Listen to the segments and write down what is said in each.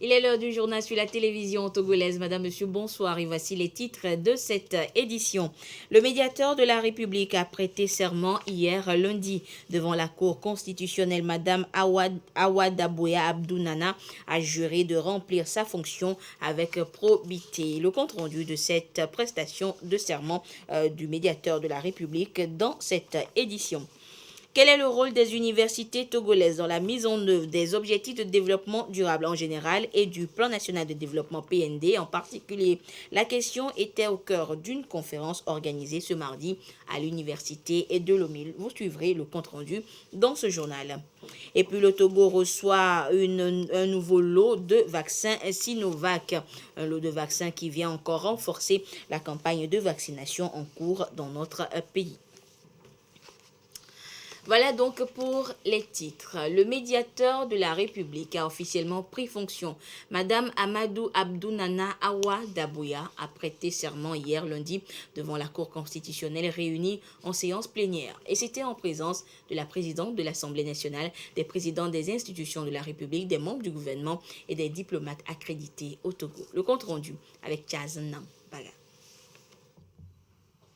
Il est l'heure du journal sur la télévision togolaise. Madame, Monsieur, bonsoir. Et voici les titres de cette édition. Le médiateur de la République a prêté serment hier lundi devant la Cour constitutionnelle. Madame Awa Dabouya Abdounana a juré de remplir sa fonction avec probité. Le compte-rendu de cette prestation de serment du médiateur de la République dans cette édition. Quel est le rôle des universités togolaises dans la mise en œuvre des objectifs de développement durable en général et du plan national de développement PND en particulier? La question était au cœur d'une conférence organisée ce mardi à l'université de Lomé. Vous suivrez le compte-rendu dans ce journal. Et puis le Togo reçoit un nouveau lot de vaccins Sinovac, un lot de vaccins qui vient encore renforcer la campagne de vaccination en cours dans notre pays. Voilà donc pour les titres. Le médiateur de la République a officiellement pris fonction. Madame Amadou Abdounana Awa Dabouya a prêté serment hier lundi devant la Cour constitutionnelle réunie en séance plénière. Et c'était en présence de la présidente de l'Assemblée nationale, des présidents des institutions de la République, des membres du gouvernement et des diplomates accrédités au Togo. Le compte rendu avec Chazanam Baga.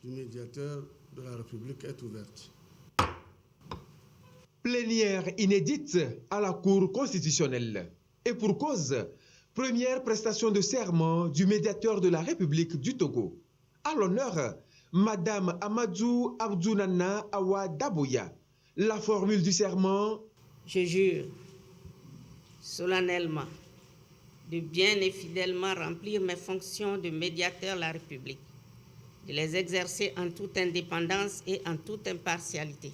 Le médiateur de la République est ouverte. Plénière inédite à la Cour constitutionnelle. Et pour cause, première prestation de serment du médiateur de la République du Togo. À l'honneur, Madame Amadou Abdounana Awa Dabouya. La formule du serment: je jure solennellement de bien et fidèlement remplir mes fonctions de médiateur de la République, de les exercer en toute indépendance et en toute impartialité,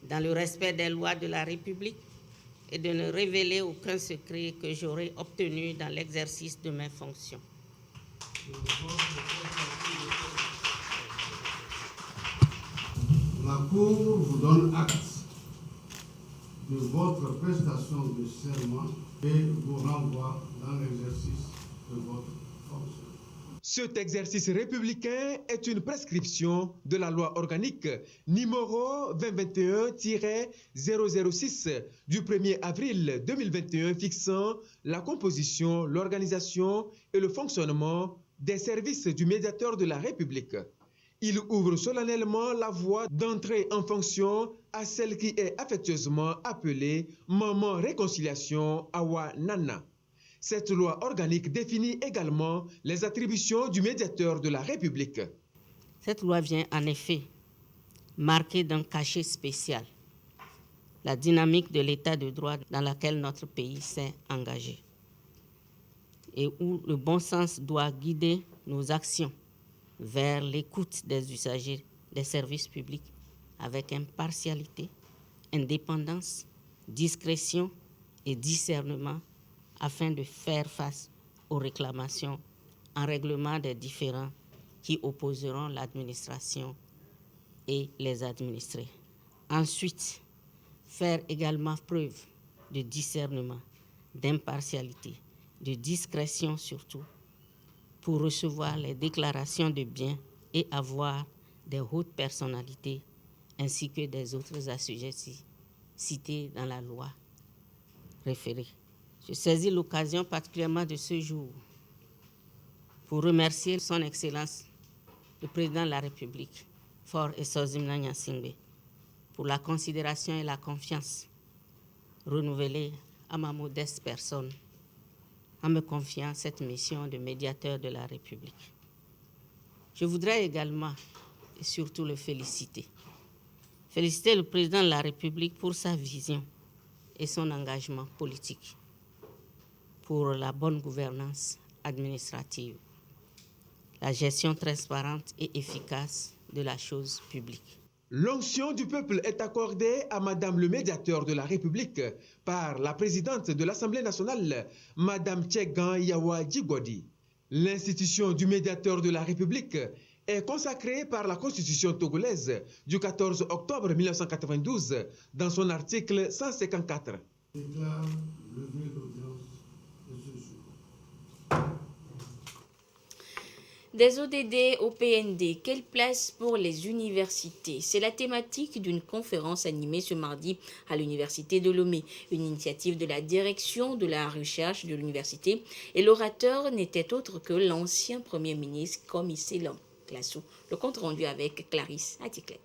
dans le respect des lois de la République et de ne révéler aucun secret que j'aurai obtenu dans l'exercice de mes fonctions. La Cour vous donne acte de votre prestation de serment et vous renvoie dans l'exercice de votre fonction. Cet exercice républicain est une prescription de la loi organique numéro 2021-006 du 1er avril 2021 fixant la composition, l'organisation et le fonctionnement des services du médiateur de la République. Il ouvre solennellement la voie d'entrée en fonction à celle qui est affectueusement appelée Maman Réconciliation Awa Nana. Cette loi organique définit également les attributions du médiateur de la République. Cette loi vient en effet marquer d'un cachet spécial la dynamique de l'état de droit dans laquelle notre pays s'est engagé et où le bon sens doit guider nos actions vers l'écoute des usagers des services publics avec impartialité, indépendance, discrétion et discernement afin de faire face aux réclamations en règlement des différends qui opposeront l'administration et les administrés. Ensuite, faire également preuve de discernement, d'impartialité, de discrétion surtout, pour recevoir les déclarations de biens et avoir des hautes personnalités ainsi que des autres assujettis cités dans la loi référée. Je saisis l'occasion particulièrement de ce jour pour remercier son Excellence, le Président de la République, Faure Essozimna Gnassingbé, pour la considération et la confiance renouvelée à ma modeste personne en me confiant cette mission de médiateur de la République. Je voudrais également et surtout le féliciter. Féliciter le Président de la République pour sa vision et son engagement politique pour la bonne gouvernance administrative, la gestion transparente et efficace de la chose publique. L'onction du peuple est accordée à Madame le médiateur de la République par la présidente de l'Assemblée nationale, Madame Tchegan Yawa Djigodi. L'institution du médiateur de la République est consacrée par la Constitution togolaise du 14 octobre 1992 dans son article 154. Déclare levé d'audience de ce jour. Des ODD au PND, quelle place pour les universités? C'est la thématique d'une conférence animée ce mardi à l'université de Lomé, une initiative de la direction de la recherche de l'université. Et l'orateur n'était autre que l'ancien premier ministre Komiselom Klasso. Le compte rendu avec Clarisse Atiklet.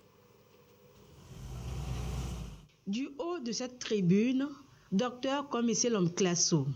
Du haut de cette tribune, Dr Komiselom Klasso.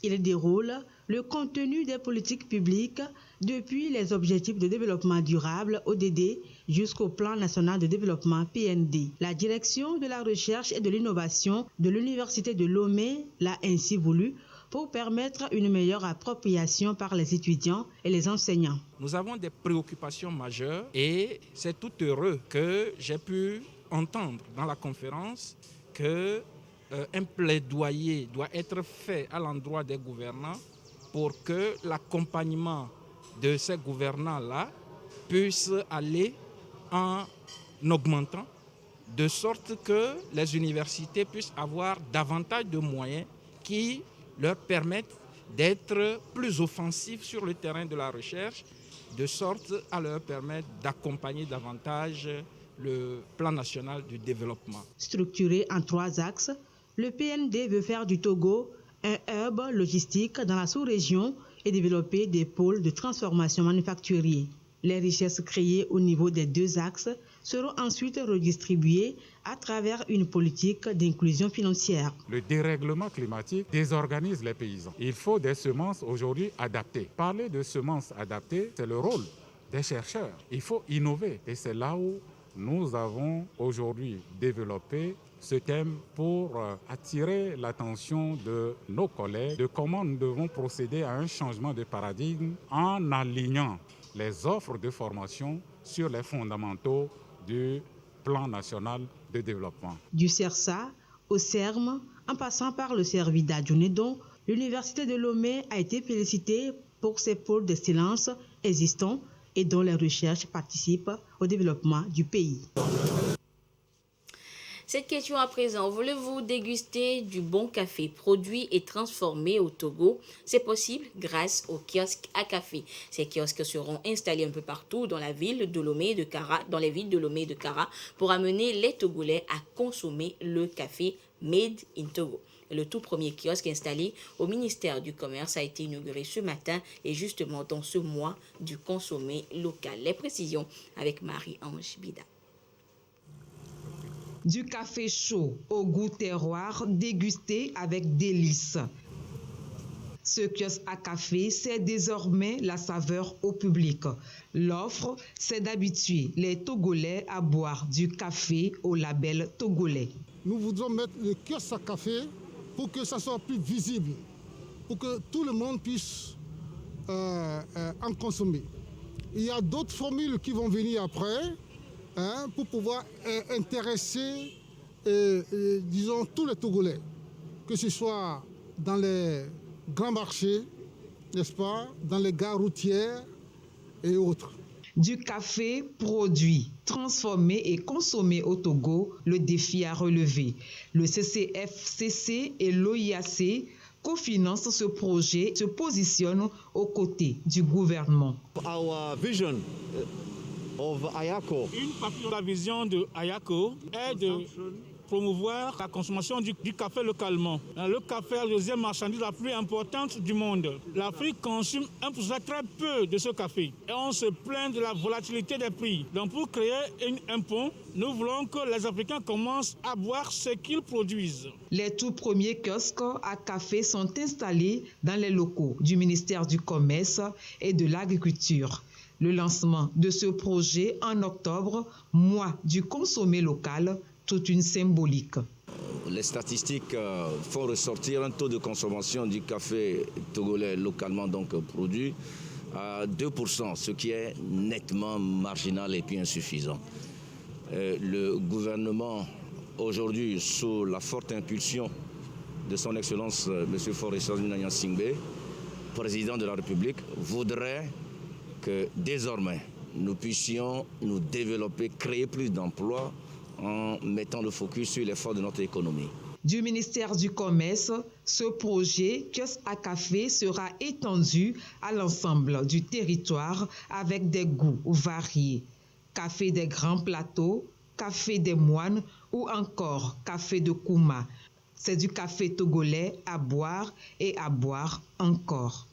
Il déroule le contenu des politiques publiques depuis les objectifs de développement durable ODD jusqu'au plan national de développement PND. La direction de la recherche et de l'innovation de l'université de Lomé l'a ainsi voulu pour permettre une meilleure appropriation par les étudiants et les enseignants. Nous avons des préoccupations majeures et c'est tout heureux que j'ai pu entendre dans la conférence que un plaidoyer doit être fait à l'endroit des gouvernants pour que l'accompagnement de ces gouvernants-là puisse aller en augmentant, de sorte que les universités puissent avoir davantage de moyens qui leur permettent d'être plus offensifs sur le terrain de la recherche, de sorte à leur permettre d'accompagner davantage le plan national du développement. Structuré en 3 axes, le PND veut faire du Togo un hub logistique dans la sous-région et développer des pôles de transformation manufacturiers. Les richesses créées au niveau des 2 axes seront ensuite redistribuées à travers une politique d'inclusion financière. Le dérèglement climatique désorganise les paysans. Il faut des semences aujourd'hui adaptées. Parler de semences adaptées, c'est le rôle des chercheurs. Il faut innover et c'est là où nous avons aujourd'hui développé ce thème pour attirer l'attention de nos collègues de comment nous devons procéder à un changement de paradigme en alignant les offres de formation sur les fondamentaux du plan national de développement. Du CERSA au CERM, en passant par le Servida Djounedon, l'université de Lomé a été félicitée pour ses pôles d'excellence existants et dont les recherches participent au développement du pays. Cette question à présent, voulez-vous déguster du bon café produit et transformé au Togo? C'est possible grâce aux kiosques à café. Ces kiosques seront installés un peu partout dans la ville de Lomé et de Kara, dans les villes de Lomé et de Kara, pour amener les Togolais à consommer le café made in Togo. Le tout premier kiosque installé au ministère du Commerce a été inauguré ce matin et justement dans ce mois du consommé local. Les précisions avec Marie-Ange Bida. Du café chaud au goût terroir dégusté avec délice. Ce kiosque à café sert désormais la saveur au public. L'offre, c'est d'habituer les Togolais à boire du café au label togolais. Nous voudrons mettre le kiosque à café pour que ça soit plus visible, pour que tout le monde puisse en consommer. Il y a d'autres formules qui vont venir après, pour pouvoir intéresser, disons, tous les Togolais, que ce soit dans les grands marchés, n'est-ce pas, dans les gares routières et autres. Du café produit, transformé et consommé au Togo, le défi à relever. Le CCFCC et l'OIAC cofinancent ce projet, se positionnent aux côtés du gouvernement. Our vision of Ayako. Une partie de la vision de Ayako est de promouvoir la consommation du café localement. Le café est la deuxième marchandise la plus importante du monde. L'Afrique consomme un pourcentage très peu de ce café et on se plaint de la volatilité des prix. Donc pour créer un pont, nous voulons que les Africains commencent à boire ce qu'ils produisent. Les tout premiers kiosques à café sont installés dans les locaux du ministère du Commerce et de l'Agriculture. Le lancement de ce projet en octobre, mois du consommé local, toute une symbolique. Les statistiques font ressortir un taux de consommation du café togolais localement donc produit à 2%, ce qui est nettement marginal et puis insuffisant. Le gouvernement, aujourd'hui, sous la forte impulsion de son Excellence M. Faure Gnagnan Singbe, président de la République, voudrait que désormais nous puissions nous développer, créer plus d'emplois en mettant le focus sur l'effort de notre économie. du ministère du Commerce, ce projet kiosque à café sera étendu à l'ensemble du territoire avec des goûts variés. Café des grands plateaux, café des moines ou encore café de Kouma. C'est du café togolais à boire et à boire encore.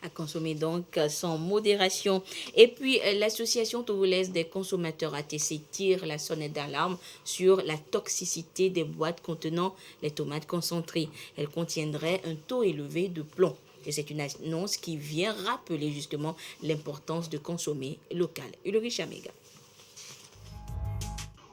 À consommer donc sans modération. Et puis, l'association togolaise des consommateurs ATC tire la sonnette d'alarme sur la toxicité des boîtes contenant les tomates concentrées. Elles contiendraient un taux élevé de plomb. Et c'est une annonce qui vient rappeler justement l'importance de consommer local. Ulrich Chamega.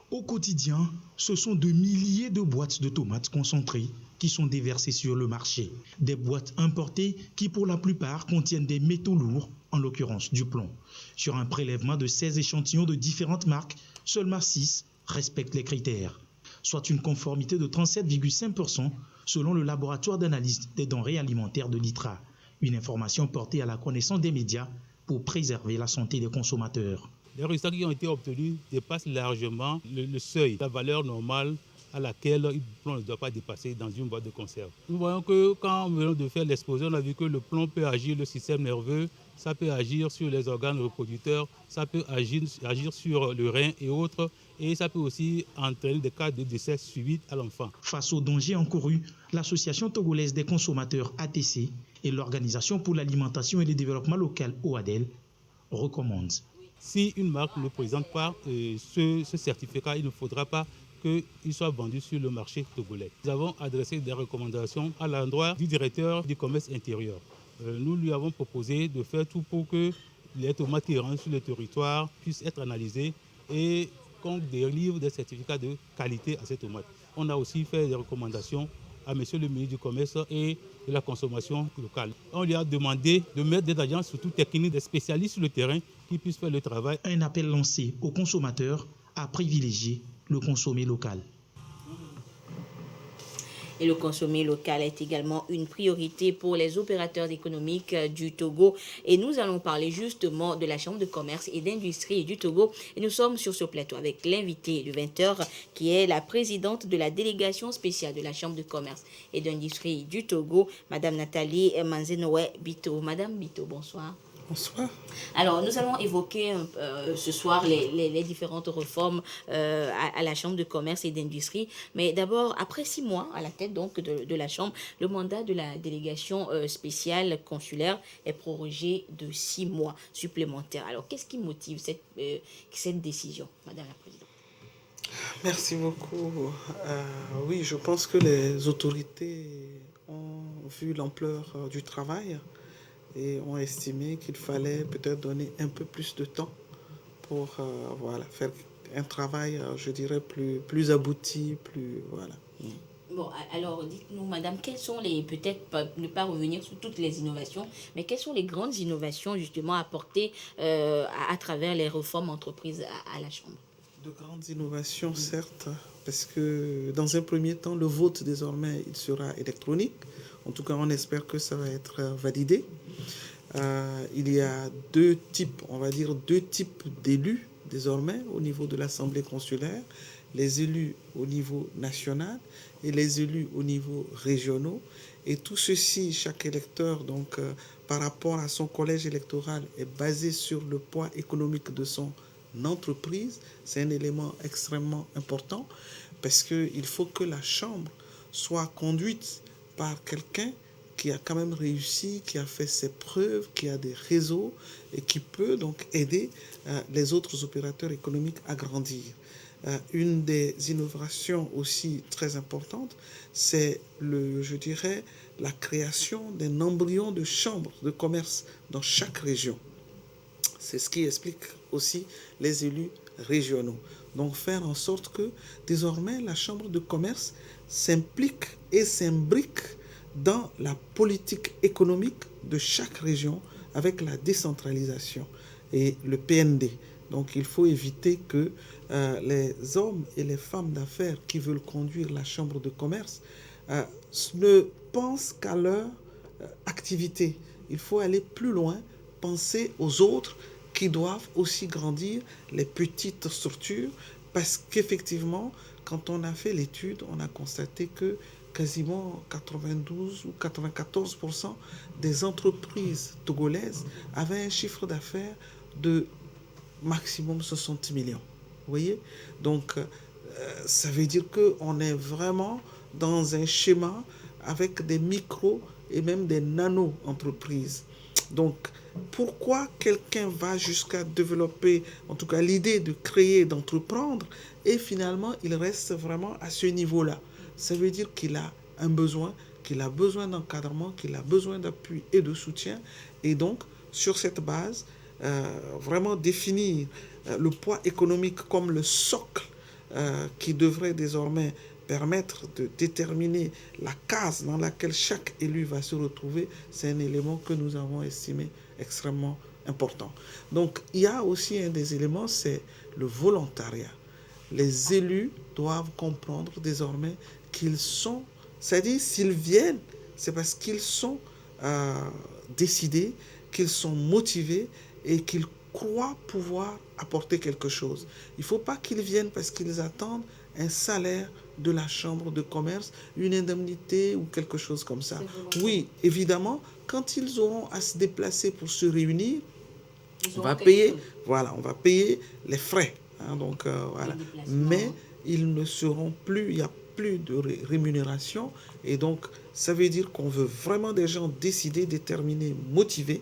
Au quotidien, ce sont de milliers de boîtes de tomates concentrées qui sont déversées sur le marché. Des boîtes importées qui pour la plupart contiennent des métaux lourds, en l'occurrence du plomb. Sur un prélèvement de 16 échantillons de différentes marques, seulement 6 respectent les critères, soit une conformité de 37,5% selon le laboratoire d'analyse des denrées alimentaires de l'ITRA. Une information portée à la connaissance des médias pour préserver la santé des consommateurs. Les résultats qui ont été obtenus dépassent largement le seuil, la valeur normale à laquelle le plomb ne doit pas dépasser dans une boîte de conserve. Nous voyons que quand on vient de faire l'exposé, on a vu que le plomb peut agir sur le système nerveux, ça peut agir sur les organes reproducteurs, ça peut agir sur le rein et autres, et ça peut aussi entraîner des cas de décès subites à l'enfant. Face aux dangers encourus, l'Association togolaise des consommateurs ATC et l'Organisation pour l'alimentation et le développement local OADEL recommandent. Si une marque ne présente pas ce certificat, il ne faudra pas qu'il soit vendu sur le marché togolais. Nous avons adressé des recommandations à l'endroit du directeur du commerce intérieur. Nous lui avons proposé de faire tout pour que les tomates qui rentrent sur le territoire puissent être analysées et qu'on délivre des certificats de qualité à ces tomates. On a aussi fait des recommandations à M. le ministre du Commerce et de la consommation locale. On lui a demandé de mettre des agents, surtout techniques, des spécialistes sur le terrain qui puissent faire le travail. Un appel lancé aux consommateurs à privilégier le consommer local. Et le consommer local est également une priorité pour les opérateurs économiques du Togo. Et nous allons parler justement de la Chambre de commerce et d'industrie du Togo. Et nous sommes sur ce plateau avec l'invité de 20h qui est la présidente de la délégation spéciale de la Chambre de commerce et d'industrie du Togo, Madame Nathalie Manzenowe Bito. Madame Bito, bonsoir. Bonsoir. Alors, nous allons évoquer ce soir les différentes réformes à la Chambre de commerce et d'industrie. Mais d'abord, après 6 mois à la tête donc de la Chambre, le mandat de la délégation spéciale consulaire est prorogé de 6 mois supplémentaires. Alors, qu'est-ce qui motive cette décision, Madame la Présidente? Merci beaucoup. Oui, je pense que les autorités ont vu l'ampleur du travail et ont estimé qu'il fallait peut-être donner un peu plus de temps pour faire un travail, je dirais, plus abouti, plus... Voilà. Bon, alors dites-nous, madame, quelles sont peut-être ne pas revenir sur toutes les innovations, mais quelles sont les grandes innovations justement apportées à travers les réformes entreprises à la Chambre? De grandes innovations, certes, parce que dans un premier temps, le vote désormais, il sera électronique. En tout cas, on espère que ça va être validé. Il y a deux types d'élus désormais au niveau de l'Assemblée consulaire, les élus au niveau national et les élus au niveau régional. Et tout ceci, chaque électeur, donc, par rapport à son collège électoral, est basé sur le poids économique de son entreprise. C'est un élément extrêmement important parce qu'il faut que la Chambre soit conduite par quelqu'un qui a quand même réussi, qui a fait ses preuves, qui a des réseaux et qui peut donc aider les autres opérateurs économiques à grandir. Une des innovations aussi très importantes, c'est la création d'un embryon de chambres de commerce dans chaque région. C'est ce qui explique aussi les élus régionaux. Donc faire en sorte que désormais la chambre de commerce s'implique et s'imbrique dans la politique économique de chaque région avec la décentralisation et le PND. Donc il faut éviter que les hommes et les femmes d'affaires qui veulent conduire la chambre de commerce ne pensent qu'à leur activité. Il faut aller plus loin, penser aux autres qui doivent aussi grandir, les petites structures, Parce qu'effectivement, quand on a fait l'étude, on a constaté que quasiment 92 ou 94% des entreprises togolaises avaient un chiffre d'affaires de maximum 60 millions. Vous voyez? Donc, ça veut dire qu'on est vraiment dans un schéma avec des micro et même des nano-entreprises. Donc, pourquoi quelqu'un va jusqu'à développer, en tout cas l'idée de créer, d'entreprendre, et finalement il reste vraiment à ce niveau-là? Ça veut dire qu'il a un besoin, qu'il a besoin d'encadrement, qu'il a besoin d'appui et de soutien. Et donc, sur cette base, vraiment définir le poids économique comme le socle qui devrait désormais permettre de déterminer la case dans laquelle chaque élu va se retrouver, c'est un élément que nous avons estimé extrêmement important. Donc, il y a aussi un des éléments, c'est le volontariat. Les élus doivent comprendre désormais qu'ils sont, c'est-à-dire s'ils viennent, c'est parce qu'ils sont décidés, qu'ils sont motivés et qu'ils croient pouvoir apporter quelque chose. Il ne faut pas qu'ils viennent parce qu'ils attendent un salaire de la chambre de commerce, une indemnité ou quelque chose comme ça. Oui, évidemment, quand ils auront à se déplacer pour se réunir, on va payer, voilà, on va payer les frais. Hein, donc, voilà. Mais ils ne seront plus, il n'y a plus de rémunération. Et donc, ça veut dire qu'on veut vraiment des gens décidés, déterminés, motivés.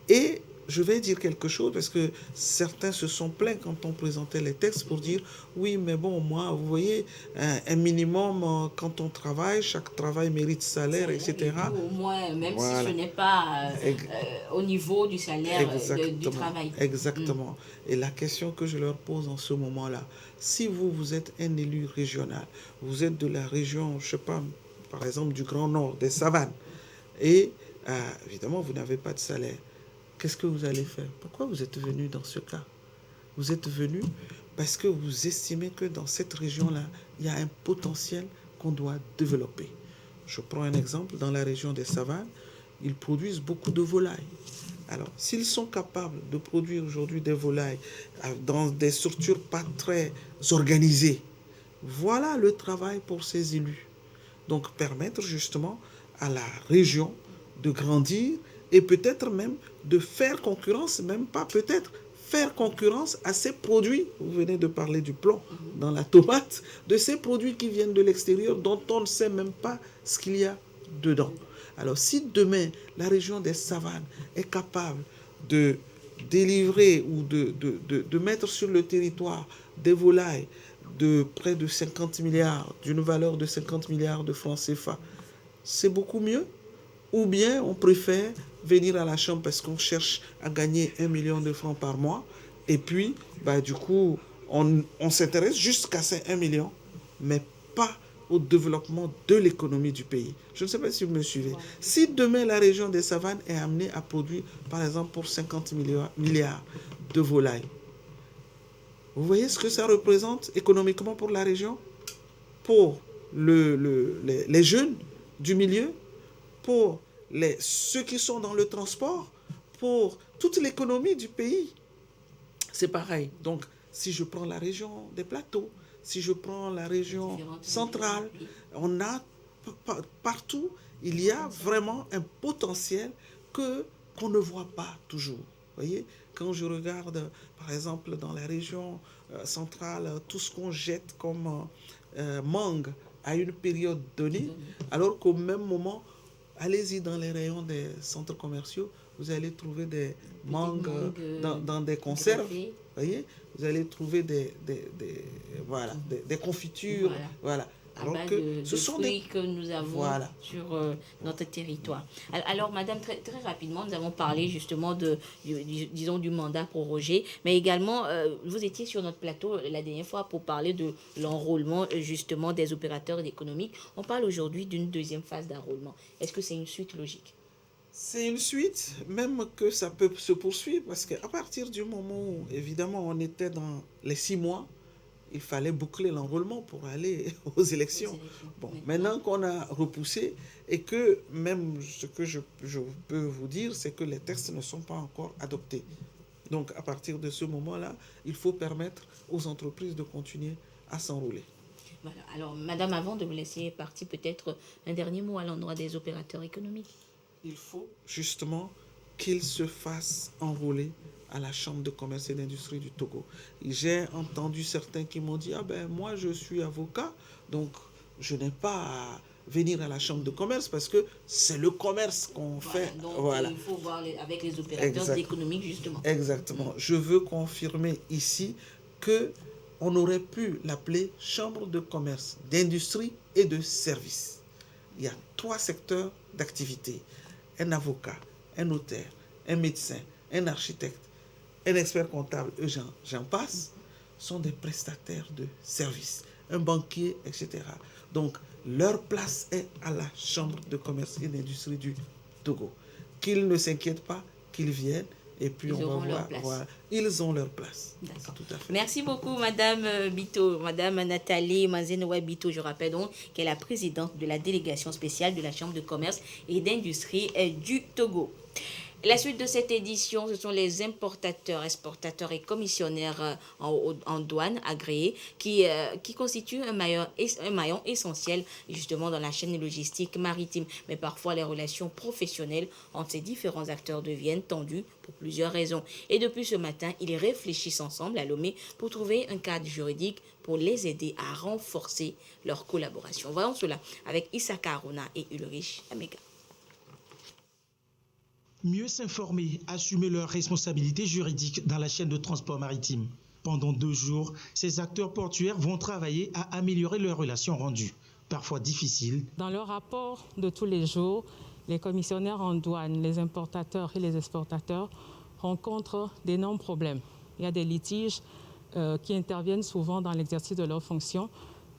Et je vais dire quelque chose parce que certains se sont plaints quand on présentait les textes pour dire oui, mais bon, moi, vous voyez, un minimum quand on travaille, chaque travail mérite salaire, etc. Au moins, même si ce n'est pas au niveau du salaire du travail. Exactement. Et la question que je leur pose en ce moment-là, si vous êtes un élu régional, vous êtes de la région, je ne sais pas, par exemple du Grand Nord, des Savanes, et évidemment, vous n'avez pas de salaire. Qu'est-ce que vous allez faire? Pourquoi vous êtes venu dans ce cas? Vous êtes venu parce que vous estimez que dans cette région-là, il y a un potentiel qu'on doit développer. Je prends un exemple. Dans la région des Savanes, ils produisent beaucoup de volailles. Alors, s'ils sont capables de produire aujourd'hui des volailles dans des structures pas très organisées, voilà le travail pour ces élus. Donc, permettre justement à la région de grandir et peut-être même de faire concurrence, même pas peut-être, faire concurrence à ces produits, vous venez de parler du plomb dans la tomate, de ces produits qui viennent de l'extérieur dont on ne sait même pas ce qu'il y a dedans. Alors si demain la région des Savanes est capable de délivrer ou de mettre sur le territoire des volailles de près de 50 milliards, d'une valeur de 50 milliards de francs CFA, c'est beaucoup mieux. Ou bien on préfère venir à la chambre parce qu'on cherche à gagner 1 million de francs par mois. Et puis, du coup, on s'intéresse jusqu'à ces 1 million, mais pas au développement de l'économie du pays. Je ne sais pas si vous me suivez. Si demain la région des Savanes est amenée à produire, par exemple, pour 50 milliards de volailles, vous voyez ce que ça représente économiquement pour la région? Pour les jeunes du milieu, pour ceux qui sont dans le transport, pour toute l'économie du pays. C'est pareil. Donc, si je prends la région des plateaux, si je prends la région centrale, on a partout, il y a vraiment un potentiel qu'on ne voit pas toujours. Vous voyez, quand je regarde, par exemple, dans la région centrale, tout ce qu'on jette comme mangue à une période donnée, alors qu'au même moment, allez-y dans les rayons des centres commerciaux, vous allez trouver des mangues dans des conserves. Voyez, vous allez trouver des confitures. Voilà. Alors que ce sont des fruits que nous avons sur notre territoire. Alors, madame, très rapidement, nous avons parlé justement du mandat prorogé, mais également, vous étiez sur notre plateau la dernière fois pour parler de l'enrôlement justement des opérateurs économiques. On parle aujourd'hui d'une deuxième phase d'enrôlement. Est-ce que c'est une suite logique? C'est une suite, même que ça peut se poursuivre, parce qu'à partir du moment où, évidemment, on était dans les 6 mois, il fallait boucler l'enrôlement pour aller aux élections. Bon, maintenant qu'on a repoussé et que même ce que je peux vous dire, c'est que les textes ne sont pas encore adoptés. Donc à partir de ce moment-là, il faut permettre aux entreprises de continuer à s'enrôler. Voilà. Alors, madame, avant de vous laisser partir, peut-être un dernier mot à l'endroit des opérateurs économiques. Il faut justement qu'ils se fassent enrôler à la Chambre de commerce et d'industrie du Togo. J'ai entendu certains qui m'ont dit « Ah ben moi je suis avocat, donc je n'ai pas à venir à la Chambre de commerce parce que c'est le commerce qu'on fait. » Donc voilà. Il faut voir avec les opérateurs économiques justement. Exactement. Je veux confirmer ici que on aurait pu l'appeler Chambre de commerce, d'industrie et de services. Il y a 3 secteurs d'activité. Un avocat, un notaire, un médecin, un architecte, un expert comptable, j'en passe, sont des prestataires de services. Un banquier, etc. Donc, leur place est à la Chambre de commerce et d'industrie du Togo. Qu'ils ne s'inquiètent pas, qu'ils viennent. Et puis on va voir, voilà, ils ont leur place. Tout à fait. Merci beaucoup, Madame Bito, Madame Nathalie Manzenoua Bito. Je rappelle donc qu'elle est la présidente de la délégation spéciale de la Chambre de commerce et d'industrie du Togo. La suite de cette édition, ce sont les importateurs, exportateurs et commissionnaires en douane agréés qui constituent un maillon essentiel justement dans la chaîne logistique maritime. Mais parfois, les relations professionnelles entre ces différents acteurs deviennent tendues pour plusieurs raisons. Et depuis ce matin, ils réfléchissent ensemble à Lomé pour trouver un cadre juridique pour les aider à renforcer leur collaboration. Voyons cela avec Issaka Aruna et Ulrich Amega. Mieux s'informer, assumer leurs responsabilités juridiques dans la chaîne de transport maritime. Pendant 2 jours, ces acteurs portuaires vont travailler à améliorer leurs relations rendues, parfois difficiles. Dans leur rapport de tous les jours, les commissionnaires en douane, les importateurs et les exportateurs rencontrent d'énormes problèmes. Il y a des litiges qui interviennent souvent dans l'exercice de leurs fonctions.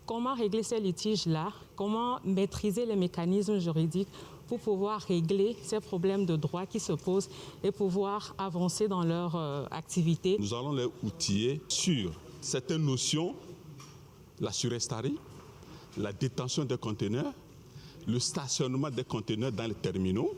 Comment régler ces litiges-là? Comment maîtriser les mécanismes juridiques pour pouvoir régler ces problèmes de droit qui se posent et pouvoir avancer dans leur activité? Nous allons les outiller sur certaines notions, la surestarie, la détention des conteneurs, le stationnement des conteneurs dans les terminaux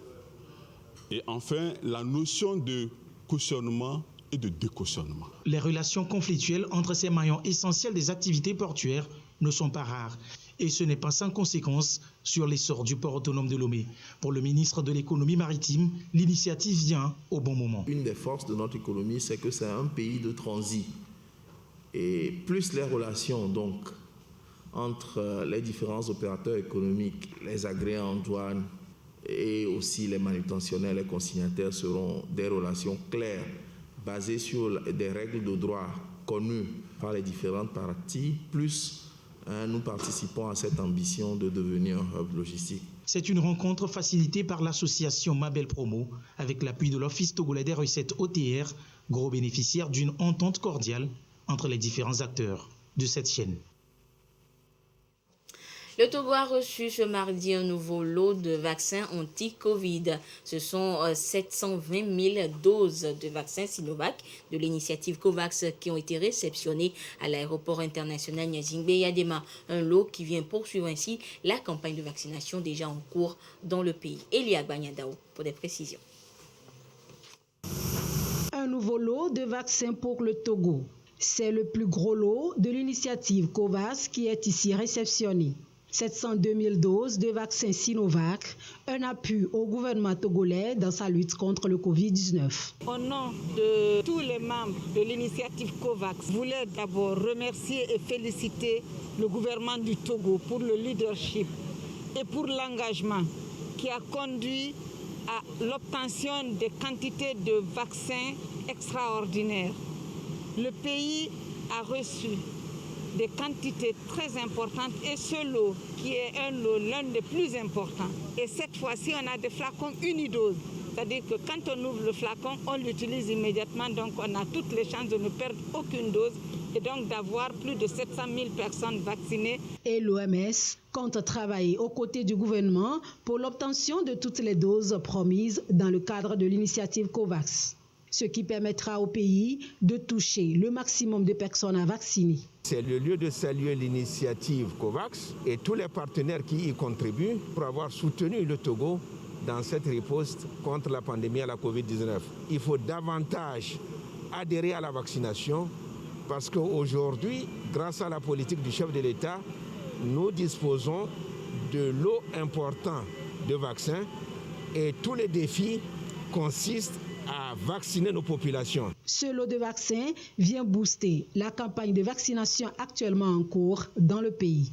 et enfin la notion de cautionnement et de décautionnement. Les relations conflictuelles entre ces maillons essentiels des activités portuaires ne sont pas rares. Et ce n'est pas sans conséquence sur l'essor du port autonome de Lomé. Pour le ministre de l'économie maritime, l'initiative vient au bon moment. Une des forces de notre économie, c'est que c'est un pays de transit. Et plus les relations donc entre les différents opérateurs économiques, les agréés en douane et aussi les manutentionnaires, les consignataires seront des relations claires, basées sur des règles de droit connues par les différentes parties, plus nous participons à cette ambition de devenir un hub logistique. C'est une rencontre facilitée par l'association Mabel Promo avec l'appui de l'Office togolais des recettes OTR, gros bénéficiaire d'une entente cordiale entre les différents acteurs de cette chaîne. Le Togo a reçu ce mardi un nouveau lot de vaccins anti-Covid. Ce sont 720 000 doses de vaccins Sinovac de l'initiative COVAX qui ont été réceptionnées à l'aéroport international Gnassingbé-Yadema. Un lot qui vient poursuivre ainsi la campagne de vaccination déjà en cours dans le pays. Elia Gbanyadao pour des précisions. Un nouveau lot de vaccins pour le Togo. C'est le plus gros lot de l'initiative COVAX qui est ici réceptionné. 702 000 doses de vaccins Sinovac, un appui au gouvernement togolais dans sa lutte contre le Covid-19. Au nom de tous les membres de l'initiative COVAX, je voulais d'abord remercier et féliciter le gouvernement du Togo pour le leadership et pour l'engagement qui a conduit à l'obtention de quantités de vaccins extraordinaires. Le pays a reçu des quantités très importantes et ce lot qui est un lot l'un des plus importants. Et cette fois-ci, on a des flacons unidoses. C'est-à-dire que quand on ouvre le flacon, on l'utilise immédiatement. Donc on a toutes les chances de ne perdre aucune dose et donc d'avoir plus de 700 000 personnes vaccinées. Et l'OMS compte travailler aux côtés du gouvernement pour l'obtention de toutes les doses promises dans le cadre de l'initiative COVAX, ce qui permettra au pays de toucher le maximum de personnes à vacciner. C'est le lieu de saluer l'initiative COVAX et tous les partenaires qui y contribuent pour avoir soutenu le Togo dans cette riposte contre la pandémie à la Covid-19. Il faut davantage adhérer à la vaccination parce qu'aujourd'hui, grâce à la politique du chef de l'État, nous disposons de lot important de vaccins et tous les défis consistent à vacciner nos populations. Ce lot de vaccins vient booster la campagne de vaccination actuellement en cours dans le pays.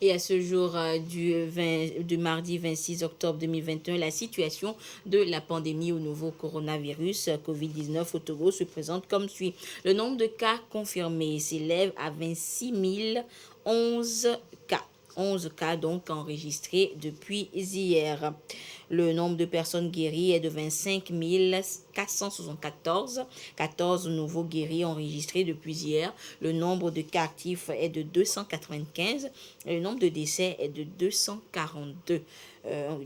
Et à ce jour du mardi 26 octobre 2021, la situation de la pandémie au nouveau coronavirus COVID-19 au Togo se présente comme suit. Le nombre de cas confirmés s'élève à 26 011 cas. 11 cas donc enregistrés depuis hier. Le nombre de personnes guéries est de 25 474. 14 nouveaux guéris enregistrés depuis hier. Le nombre de cas actifs est de 295. Et le nombre de décès est de 242.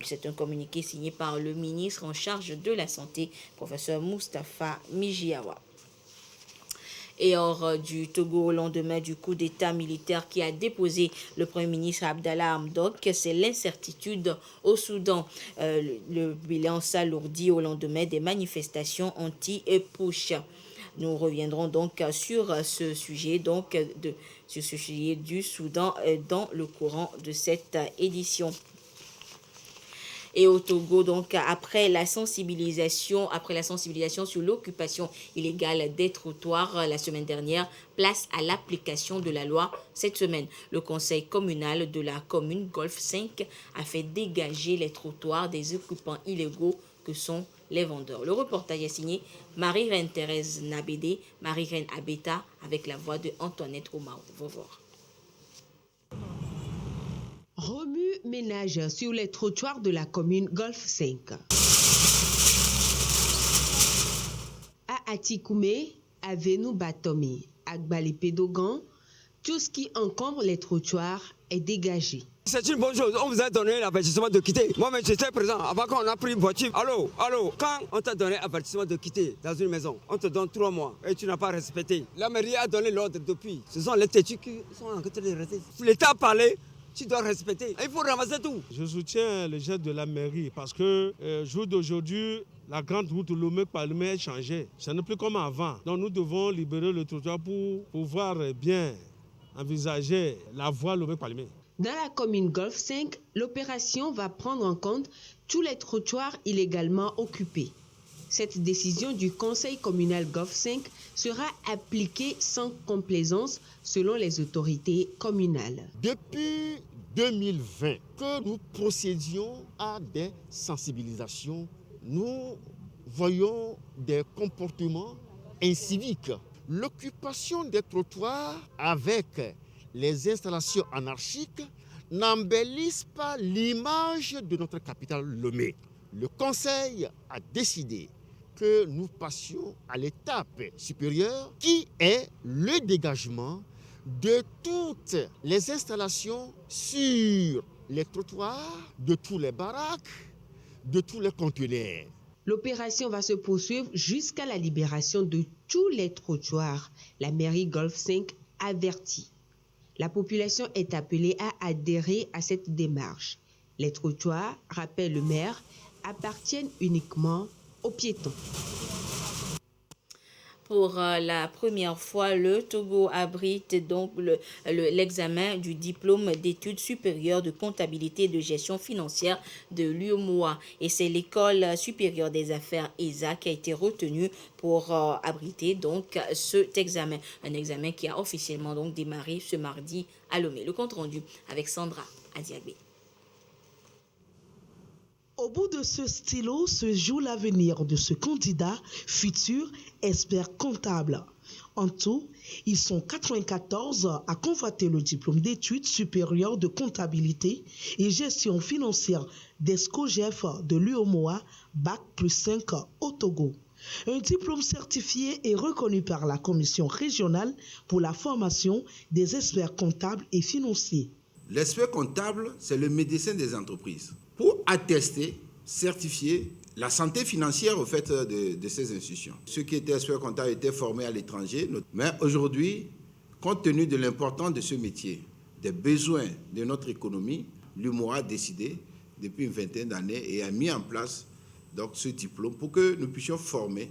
C'est un communiqué signé par le ministre en charge de la Santé, professeur Moustapha Mijiawa. Et hors du Togo, au lendemain du coup d'État militaire qui a déposé le Premier ministre Abdallah Hamdok, c'est l'incertitude au Soudan. Le bilan s'alourdit au lendemain des manifestations anti-push. Nous reviendrons donc sur ce sujet, du Soudan dans le courant de cette édition. Et au Togo, donc, après la sensibilisation sur l'occupation illégale des trottoirs la semaine dernière, place à l'application de la loi cette semaine. Le conseil communal de la commune Golfe 5 a fait dégager les trottoirs des occupants illégaux que sont les vendeurs. Le reportage est signé Marie-Reine Thérèse Nabédé, Marie-Reine Abeta, avec la voix de Antoinette Omao. Voir. Remue-ménage sur les trottoirs de la commune Golfe 5. À Atikoumé, à Vénou-Batomi, à Gbalipé-Dogan, tout ce qui encombre les trottoirs est dégagé. C'est une bonne chose. On vous a donné l'avertissement de quitter. Moi-même, j'étais présent avant qu'on a pris une voiture. Allô, quand on t'a donné l'avertissement de quitter dans une maison, on te donne 3 mois et tu n'as pas respecté. La mairie a donné l'ordre depuis. Ce sont les têtus qui sont en train de rester. L'État a parlé. Tu dois respecter. Il faut ramasser tout. Je soutiens le geste de la mairie parce que jour d'aujourd'hui, la grande route Lomé-Palmé a changé. Ce n'est plus comme avant. Donc nous devons libérer le trottoir pour pouvoir bien envisager la voie Lomé-Palmé. Dans la commune Golfe 5, l'opération va prendre en compte tous les trottoirs illégalement occupés. Cette décision du conseil communal Golfe 5 sera appliquée sans complaisance selon les autorités communales. Depuis 2020, que nous procédions à des sensibilisations, nous voyons des comportements inciviques. L'occupation des trottoirs avec les installations anarchiques n'embellissent pas l'image de notre capitale Lomé. Le conseil a décidé que nous passions à l'étape supérieure qui est le dégagement de toutes les installations sur les trottoirs, de tous les baraques, de tous les conteneurs. L'opération va se poursuivre jusqu'à la libération de tous les trottoirs. La mairie Golfe 5 avertit. La population est appelée à adhérer à cette démarche. Les trottoirs, rappelle le maire, appartiennent uniquement aux piétons. Pour la première fois, le Togo abrite donc l'examen du diplôme d'études supérieures de comptabilité et de gestion financière de l'UOMOA. Et c'est l'école supérieure des affaires ESA qui a été retenue pour abriter donc cet examen. Un examen qui a officiellement donc démarré ce mardi à Lomé. Le compte rendu avec Sandra Adiagbé. Au bout de ce stylo se joue l'avenir de ce candidat futur expert comptable. En tout, ils sont 94 à convoiter le diplôme d'études supérieures de comptabilité et gestion financière d'ESCOGEF de l'UOMOA, Bac plus 5 au Togo. Un diplôme certifié et reconnu par la Commission régionale pour la formation des experts comptables et financiers. L'expert comptable, c'est le médecin des entreprises pour attester, certifier la santé financière au fait de ces institutions. Ceux qui étaient experts comptables étaient formés à l'étranger, mais aujourd'hui, compte tenu de l'importance de ce métier, des besoins de notre économie, l'UOMOA a décidé depuis une vingtaine d'années et a mis en place donc, ce diplôme pour que nous puissions former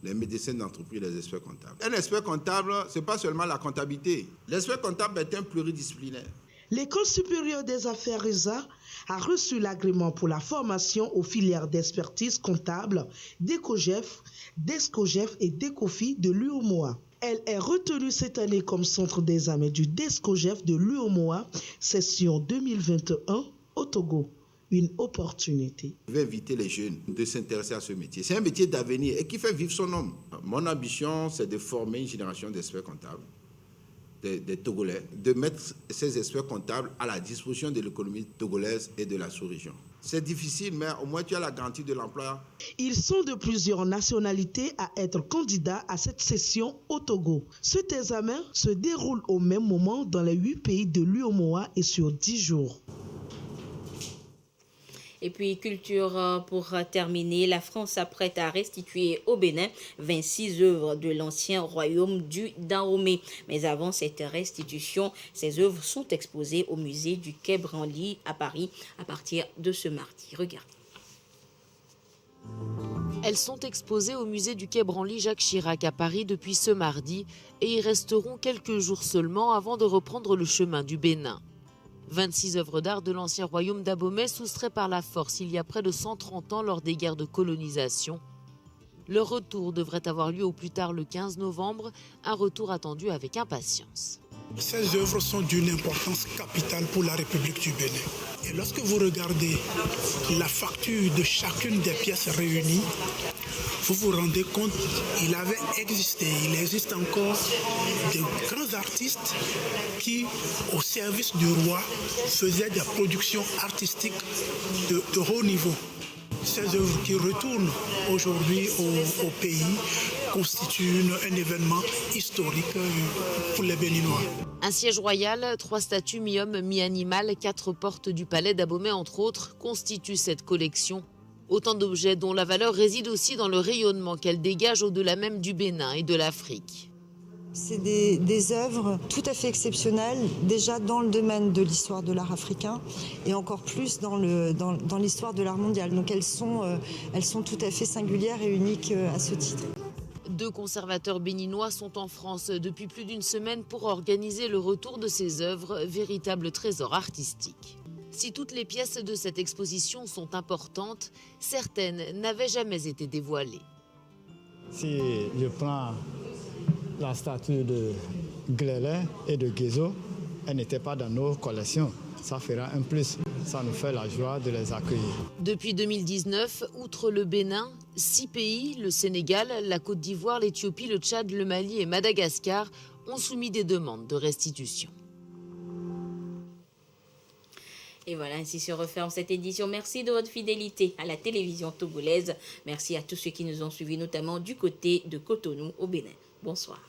les médecins d'entreprise, les experts comptables. Un expert comptable, ce n'est pas seulement la comptabilité. L'expert comptable est un pluridisciplinaire. L'École supérieure des affaires ESA a reçu l'agrément pour la formation aux filières d'expertise comptable d'ECOGEF, d'ESCOGEF et d'ECOFI de l'UOMOA. Elle est retenue cette année comme centre d'examen du DESCOGEF de l'UOMOA, session 2021 au Togo. Une opportunité. Je vais inviter les jeunes de s'intéresser à ce métier. C'est un métier d'avenir et qui fait vivre son homme. Mon ambition, c'est de former une génération d'experts comptables, des Togolais, de mettre ces experts comptables à la disposition de l'économie togolaise et de la sous-région. C'est difficile, mais au moins tu as la garantie de l'emploi. Ils sont de plusieurs nationalités à être candidats à cette session au Togo. Cet examen se déroule au même moment dans les 8 pays de l'UOMOA et sur 10 jours. Et puis, culture, pour terminer, la France s'apprête à restituer au Bénin 26 œuvres de l'ancien royaume du Dahomey. Mais avant cette restitution, ces œuvres sont exposées au musée du Quai Branly à Paris à partir de ce mardi. Regardez. Elles sont exposées au musée du Quai Branly Jacques Chirac à Paris depuis ce mardi et y resteront quelques jours seulement avant de reprendre le chemin du Bénin. 26 œuvres d'art de l'ancien royaume d'Abomey soustraits par la force il y a près de 130 ans lors des guerres de colonisation. Leur retour devrait avoir lieu au plus tard le 15 novembre, un retour attendu avec impatience. Ces œuvres sont d'une importance capitale pour la République du Bénin. Et lorsque vous regardez la facture de chacune des pièces réunies, vous vous rendez compte qu'il avait existé, il existe encore de grands artistes qui, au service du roi, faisaient des productions artistiques de haut niveau. Ces œuvres qui retournent aujourd'hui au pays constituent un événement historique pour les Béninois. Un siège royal, 3 statues mi-homme, mi-animal, 4 portes du palais d'Abomey entre autres constituent cette collection. Autant d'objets dont la valeur réside aussi dans le rayonnement qu'elle dégage au-delà même du Bénin et de l'Afrique. C'est des œuvres tout à fait exceptionnelles, déjà dans le domaine de l'histoire de l'art africain et encore plus dans l'histoire de l'art mondial. Donc elles sont tout à fait singulières et uniques à ce titre. 2 conservateurs béninois sont en France depuis plus d'une semaine pour organiser le retour de ces œuvres, véritable trésor artistique. Si toutes les pièces de cette exposition sont importantes, certaines n'avaient jamais été dévoilées. Si je prends la statue de Glélé et de Guézo, elle n'était pas dans nos collections. Ça fera un plus, ça nous fait la joie de les accueillir. Depuis 2019, outre le Bénin, 6 pays, le Sénégal, la Côte d'Ivoire, l'Éthiopie, le Tchad, le Mali et Madagascar, ont soumis des demandes de restitution. Et voilà, ainsi se referme cette édition. Merci de votre fidélité à la télévision togolaise. Merci à tous ceux qui nous ont suivis, notamment du côté de Cotonou au Bénin. Bonsoir.